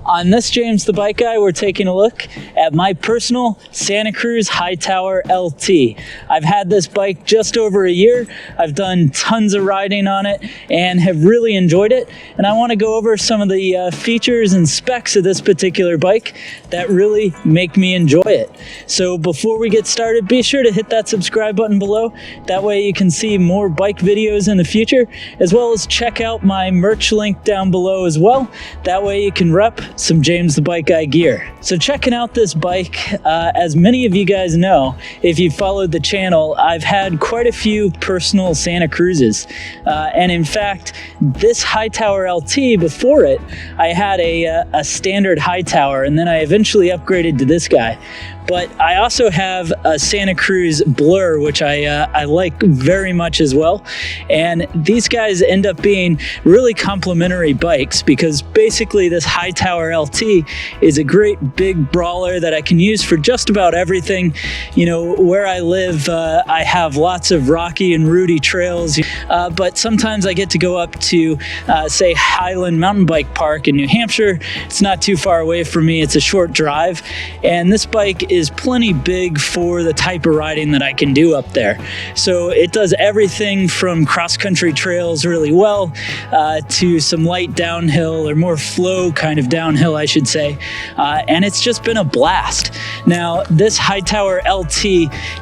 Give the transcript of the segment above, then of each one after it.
On this James the Bike Guy, we're taking a look at my personal Santa Cruz Hightower LT. I've had this bike just over a year. I've done tons of riding on it and have really enjoyed it. And I want to go over some of the features and specs of this particular bike that really make me enjoy it. So before we get started, be sure to hit that subscribe button below. That way you can see more bike videos in the future, as well as check out my merch link down below as well. That way you can rep some James the Bike Guy gear. So checking out this bike, as many of you guys know, if you followed the channel, I've had quite a few personal Santa Cruzes. And in fact, this Hightower LT, before it, I had a standard Hightower, and then I eventually upgraded to this guy. But I also have a Santa Cruz Blur, which I like very much as well. And these guys end up being really complementary bikes, because basically this Hightower LT is a great big brawler that I can use for just about everything. You know, where I live, I have lots of rocky and rooty trails, but sometimes I get to go up to, say, Highland Mountain Bike Park in New Hampshire. It's not too far away from me. It's a short drive. And this bike is plenty big for the type of riding that I can do up there. So it does everything from cross-country trails really well to some light downhill, or more flow kind of downhill, I should say. And it's just been a blast. Now, this Hightower LT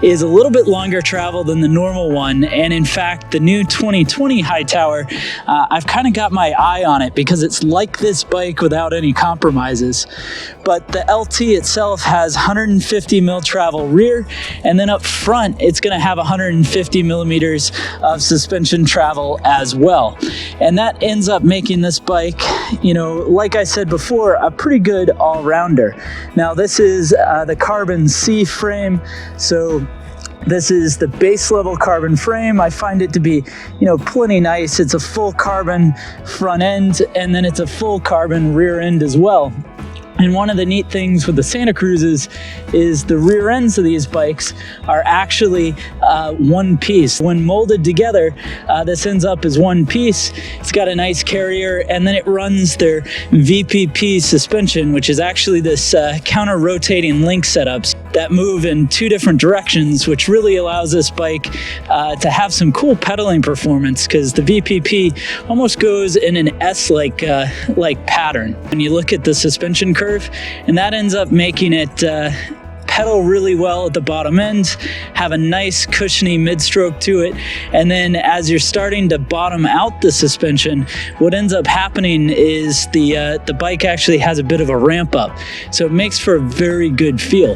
is a little bit longer travel than the normal one. And in fact, the new 2020 Hightower, I've kind of got my eye on it because it's like this bike without any compromises. But the LT itself has 150 mil travel rear, and then up front it's going to have 150 millimeters of suspension travel as well. And that ends up making this bike, you know, like I said before, a pretty good all-rounder. Now, this is the carbon C frame, so this is the base level carbon frame. I find it to be, you know, plenty nice. It's a full carbon front end, and then it's a full carbon rear end as well. And one of the neat things with the Santa Cruzes is the rear ends of these bikes are actually one piece. When molded together, this ends up as one piece. It's got a nice carrier, and then it runs their VPP suspension, which is actually this counter-rotating link setups that move in two different directions, which really allows this bike to have some cool pedaling performance, because the VPP almost goes in an S-like pattern when you look at the suspension curve. And that ends up making it pedal really well at the bottom end, have a nice cushiony mid-stroke to it, and then as you're starting to bottom out the suspension, what ends up happening is the bike actually has a bit of a ramp up, so it makes for a very good feel.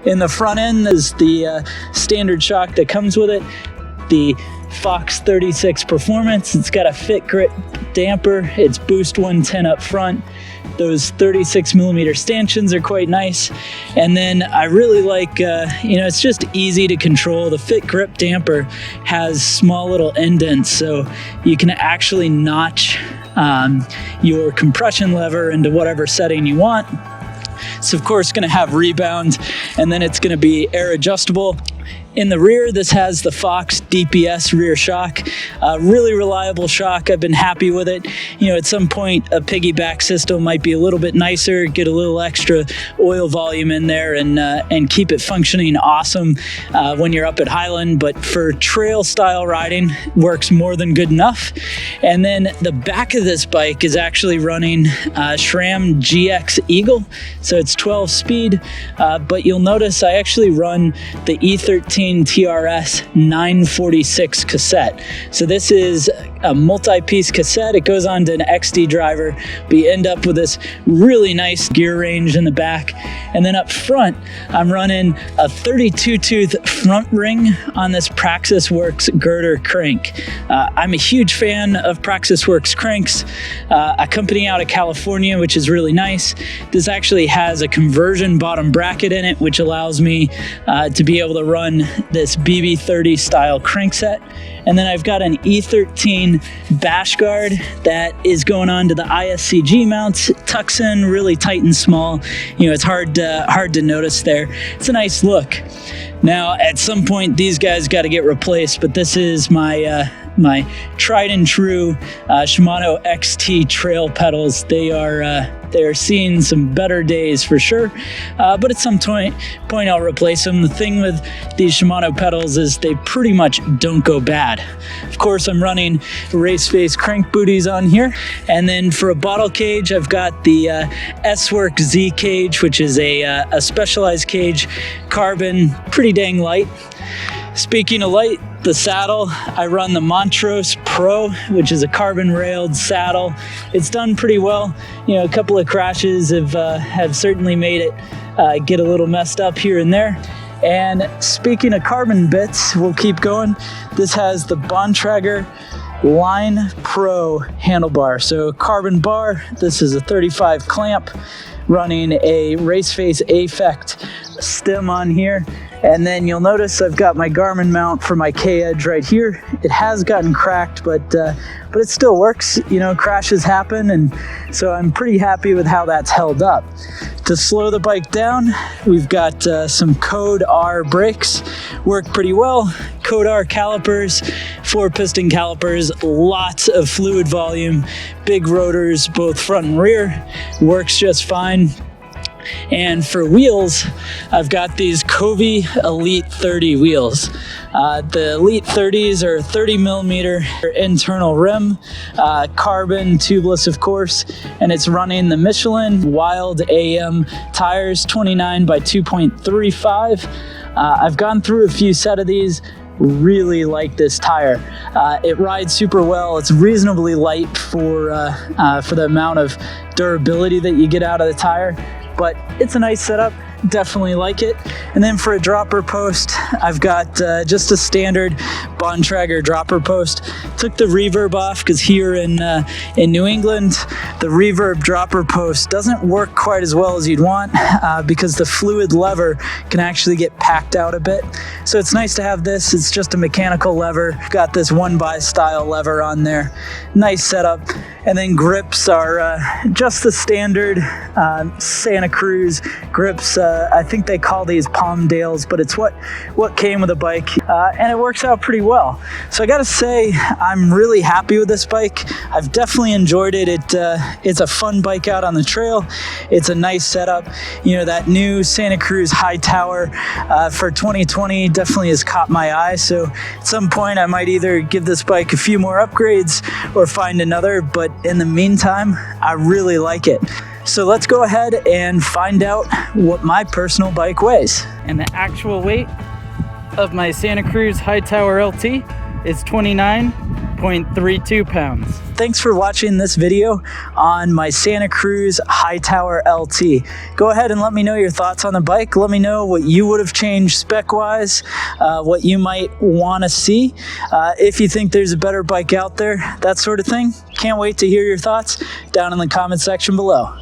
In the front end is the standard shock that comes with it, the Fox 36 Performance. It's got a fit grip damper, it's boost 110 up front. Those 36 millimeter stanchions are quite nice. And then I really like, you know, it's just easy to control. The fit grip damper has small little indents, so you can actually notch your compression lever into whatever setting you want. It's of course going to have rebound, and then it's going to be air adjustable. In the rear, this has the Fox DPS rear shock. Really reliable shock. I've been happy with it. You know, at some point, a piggyback system might be a little bit nicer, get a little extra oil volume in there, and keep it functioning awesome when you're up at Highland. But for trail style riding, works more than good enough. And then the back of this bike is actually running Sram GX Eagle. So it's 12 speed, but you'll notice I actually run the E13 TRS 946 cassette. So this is a multi-piece cassette. It goes onto an XD driver, but you end up with this really nice gear range in the back. And then up front, I'm running a 32 tooth front ring on this Praxis Works Girder crank. I'm a huge fan of Praxis Works cranks, a company out of California, which is really nice. This actually has a conversion bottom bracket in it, which allows me to be able to run this BB30 style crankset. And then I've got an E13 Bashguard that is going on to the ISCG mounts. It tucks in really tight and small. You know, it's hard to notice there. It's a nice look. Now, at some point, these guys got to get replaced, but this is my my tried and true Shimano XT trail pedals. They are seeing some better days for sure, but at some point I'll replace them. The thing with these Shimano pedals is they pretty much don't go bad. Of course, I'm running race face crank booties on here, and then for a bottle cage, I've got the S-Work Z cage, which is a specialized cage, carbon, pretty dang light. Speaking of light, the saddle, I run the Montrose Pro, which is a carbon railed saddle. It's done pretty well. You know, a couple of crashes have certainly made it get a little messed up here and there. And speaking of carbon bits, we'll keep going. This has the Bontrager Line Pro handlebar. So carbon bar, this is a 35 clamp, running a race face Affect stem on here. And then you'll notice I've got my Garmin mount for my K-Edge right here. It has gotten cracked, but it still works. You know, crashes happen, and so I'm pretty happy with how that's held up. To slow the bike down, we've got some Code R brakes, work pretty well. Code R calipers, 4-piston calipers, lots of fluid volume, big rotors, both front and rear, works just fine. And for wheels, I've got these Kovee Elite 30 wheels. The Elite 30s are 30 millimeter internal rim, carbon, tubeless of course, and it's running the Michelin Wild AM tires, 29 by 2.35. I've gone through a few set of these. Really like this tire. It rides super well. It's reasonably light for the amount of durability that you get out of the tire, but it's a nice setup. Definitely like it. And then for a dropper post, I've got just a standard Bontrager dropper post. Took the reverb off because here in New England, the reverb dropper post doesn't work quite as well as you'd want because the fluid lever can actually get packed out a bit. So it's nice to have this. It's just a mechanical lever. Got this 1x style lever on there. Nice setup. And then grips are just the standard Santa Cruz grips. I think they call these Palmdales, but it's what came with the bike, and it works out pretty well. So I gotta say, I'm really happy with this bike. I've definitely enjoyed it. It's a fun bike out on the trail. It's a nice setup. You know, that new Santa Cruz Hightower for 2020 definitely has caught my eye. So at some point, I might either give this bike a few more upgrades or find another, but in the meantime, I really like it. So let's go ahead and find out what my personal bike weighs. And the actual weight of my Santa Cruz Hightower LT is 29.32 pounds. Thanks for watching this video on my Santa Cruz Hightower LT. Go ahead and let me know your thoughts on the bike. Let me know what you would have changed spec-wise, what you might want to see, if you think there's a better bike out there, that sort of thing. Can't wait to hear your thoughts down in the comment section below.